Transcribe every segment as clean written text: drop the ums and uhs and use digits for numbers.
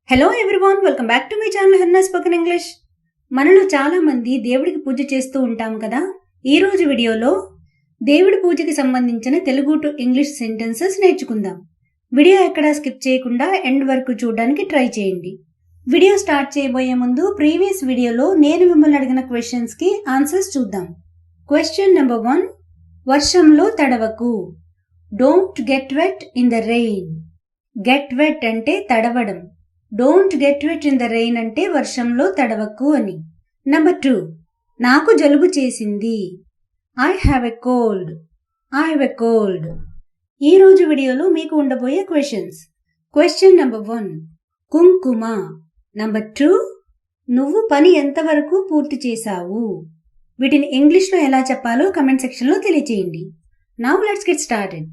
Hello everyone, welcome back to my channel Hannah spoken English. మనలో చాలా మంది దేవుడికి పూజ చేస్తూ ఉంటాం కదా. ఈ రోజు వీడియోలో దేవుడి పూజకి సంబంధించిన తెలుగు టు ఇంగ్లీష్ సెంటెన్సెస్ నేర్చుకుందాం. వీడియో ఎక్కడా స్కిప్ చేయకుండా ఎండ్ వరకు చూడడానికి ట్రై చేయండి. వీడియో స్టార్ట్ చేయబోయే ముందు ప్రీవియస్ వీడియోలో నేను మిమ్మల్ని అడిగిన క్వశ్చన్స్ కి ఆన్సర్స్ చూద్దాం. క్వశ్చన్ నెంబర్ 1, వర్షంలో తడవకు. Don't get wet in the rain. Get wet అంటే తడవడం. Don't get wet in the rain అంటే వర్షంలో తడవకు అని. నెంబర్ 2, నాకు జలుబు చేసింది. I have a cold. I have a cold. ఈ రోజు వీడియోలో మీకు ఉండబోయే క్వశ్చన్స్. క్వశ్చన్ నెంబర్ 1, కుంకుమ. నెంబర్ 2, నువ్వు పని ఎంతవరకు పూర్తి చేశావు. వీటిని ఇంగ్లీష్లో ఎలా చెప్పాలో కమెంట్ సెక్షన్లో తెలియచేయండి. Now let's get started.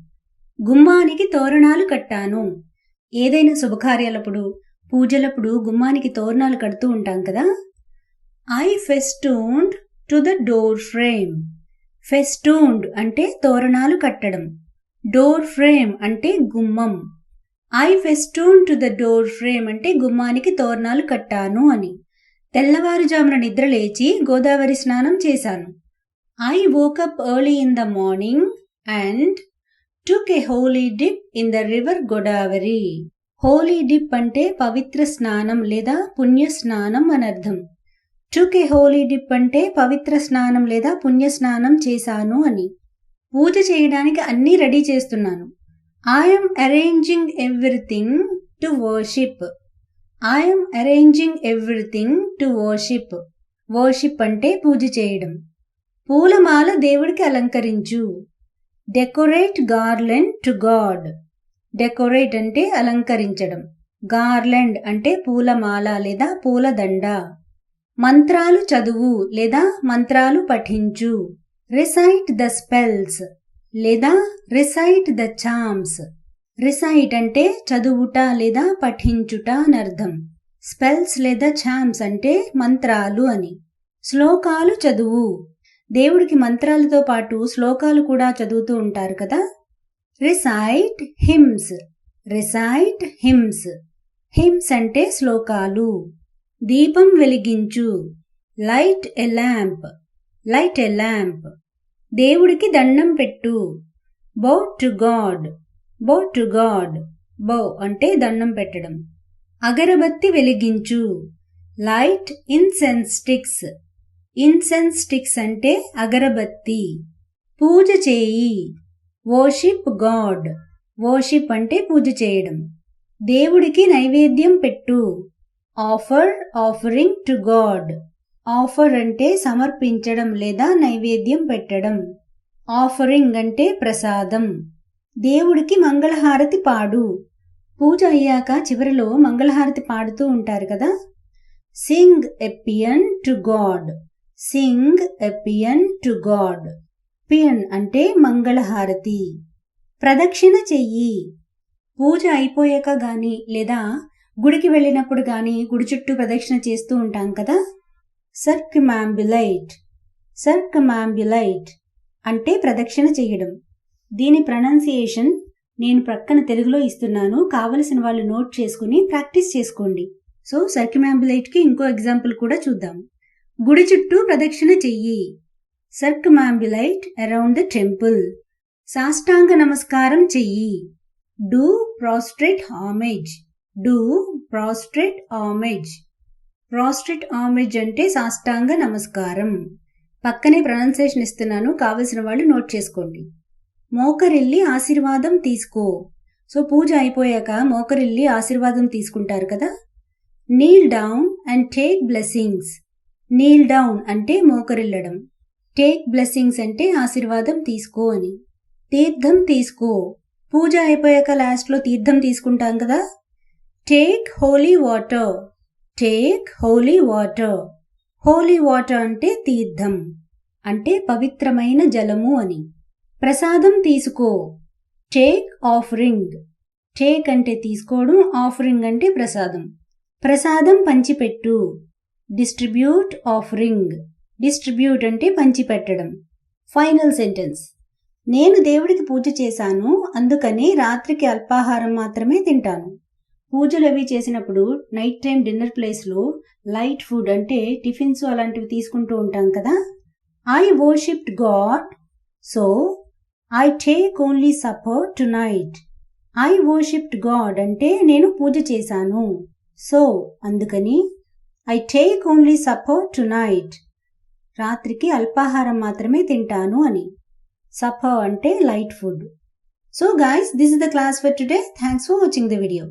గుమ్మానికి తోరణాలు కట్టాను. ఏదైనా శుభకార్యాలప్పుడు, పూజలప్పుడు గుమ్మానికి తోరణాలు కడుతూ ఉంటాం కదా. I festooned to the door frame. Festooned అంటే తోరణాలు కట్టడం. డోర్ ఫ్రేమ్ అంటే గుమ్మం. I festooned to the door frame అంటే గుమ్మానికి తోరణాలు కట్టాను అని. తెల్లవారుజామున నిద్ర లేచి గోదావరి స్నానం చేశాను. I woke up early in the morning and took a Holi dip in the river Godavari. Holi dip అంటే పవిత్ర స్నానం లేదా పుణ్య స్నానం అని అర్థం. టుక్ ఏ హోలీ డిప్ అంటే పవిత్ర స్నానం లేదా పుణ్య స్నానం చేశాను అని. పూజ చేయడానికి అన్నీ రెడీ చేస్తున్నాను. I'm arranging everything to worship. I'm arranging everything to worship. Worship అంటే పూజ చేయడం. పూలమాల దేవుడికి అలంకరించు. Decorate garland to God. Decorate అంటే అలంకరించడం. గార్లెండ్ అంటే పూలమాల లేదా పూలదండ. మంత్రాలు చదువు లేదా మంత్రాలు పఠించు. రిసైట్ ద స్పెల్స్ లేదా రిసైట్ ద చామ్స్. రిసైట్ అంటే చదువుట లేదా పఠించుట అని అర్థం. స్పెల్స్ లేదా చామ్స్ అంటే మంత్రాలు అని. శ్లోకాలు చదువు. దేవుడికి మంత్రాలతో పాటు శ్లోకాలు కూడా చదువుతూ ఉంటారు కదా. Recite hymns. Recite hymns. Hymns అంటే శ్లోకాలు. దీపం వెలిగించు. Light a lamp. Light a lamp. దేవుడికి దండం పెట్టు. Bow to God. Bow to God. Bow అంటే దండం పెట్టడం. అగరబత్తి వెలిగించు. Light incense sticks. Incense sticks అంటే అగరబత్తి. పూజ చేయి. Worship God. వర్షిప్ అంటే పూజ చేయడం. దేవుడికి నైవేద్యం పెట్టు. Offer offering to God. Offer అంటే సమర్పించడం లేదా నైవేద్యం పెట్టడం. ఆఫరింగ్ అంటే ప్రసాదం. దేవుడికి మంగళహారతి పాడు. పూజ అయ్యాక చివరిలో మంగళహారతి పాడుతూ ఉంటారు కదా. Sing a paean to God. Sing a paean to God. Paean అంటే మంగళహారతి. ప్రదక్షిణ చెయ్యి. పూజ అయిపోయాక గాని లేదా గుడికి వెళ్ళినప్పుడు గాని గుడి చుట్టూ ప్రదక్షిణ చేస్తూ ఉంటాం కదా. సర్కమాంబులైట్. సర్కమాంబులైట్ అంటే ప్రదక్షిణ చేయడం. దీని ప్రొనౌన్సియేషన్ నేను ప్రక్కన తెలుగులో ఇస్తున్నాను, కావలసిన వాళ్ళు నోట్ చేసుకుని ప్రాక్టీస్ చేసుకోండి. సో సర్కమాంబులైట్కి ఇంకో ఎగ్జాంపుల్ కూడా చూద్దాం. గుడి చుట్టూ ప్రదక్షిణ చెయ్యి. Circumambulate around the temple. సాష్టాంగ నమస్కారం చెయ్యి. Do prostrate homage. Do prostrate homage. Prostrate homage అంటే సాష్టాంగ నమస్కారం. పక్కనే ప్రొనౌన్సియేషన్ ఇస్తున్నాను, కావలసిన వాళ్ళు నోట్ చేసుకోండి. మోకరిల్లి ఆశీర్వాదం తీసుకో. సో పూజ అయిపోయాక మోకరిల్లి ఆశీర్వాదం తీసుకుంటారు కదా. Neel down and take blessings. Neel down అంటే మోకరిల్లడం. టేక్ బ్లెస్సింగ్స్ అంటే ఆశీర్వాదం తీసుకో అని. తీర్థం తీసుకో. పూజ అయిపోయాక లాస్ట్లో తీర్థం తీసుకుంటాం కదా. Take Holi water. Take Holi water. Holi water అంటే తీర్థం అంటే పవిత్రమైన జలము అని. ప్రసాదం తీసుకో. Take offering. టేక్ అంటే తీసుకోవడం, ఆఫరింగ్ అంటే ప్రసాదం. ప్రసాదం పంచిపెట్టు. Distribute offering. డిస్ట్రిబ్యూట్ అంటే పంచిపెట్టడం. Final sentence. నేను దేవుడికి పూజ చేశాను, అందుకని రాత్రికి అల్పాహారం మాత్రమే తింటాను. పూజలు అవి చేసినప్పుడు నైట్ టైం డిన్నర్ ప్లేస్లో లైట్ ఫుడ్ అంటే టిఫిన్స్ అలాంటివి తీసుకుంటూ ఉంటాం కదా. I worshipped God, so I take only supper to night. I worshipped God అంటే నేను పూజ చేశాను. సో అందుకని I take only supper to night, రాత్రికి అల్పాహారం మాత్రమే తింటాను అని. సప్పర్ అంటే light food. So guys, this is the class for today. Thanks for watching the video.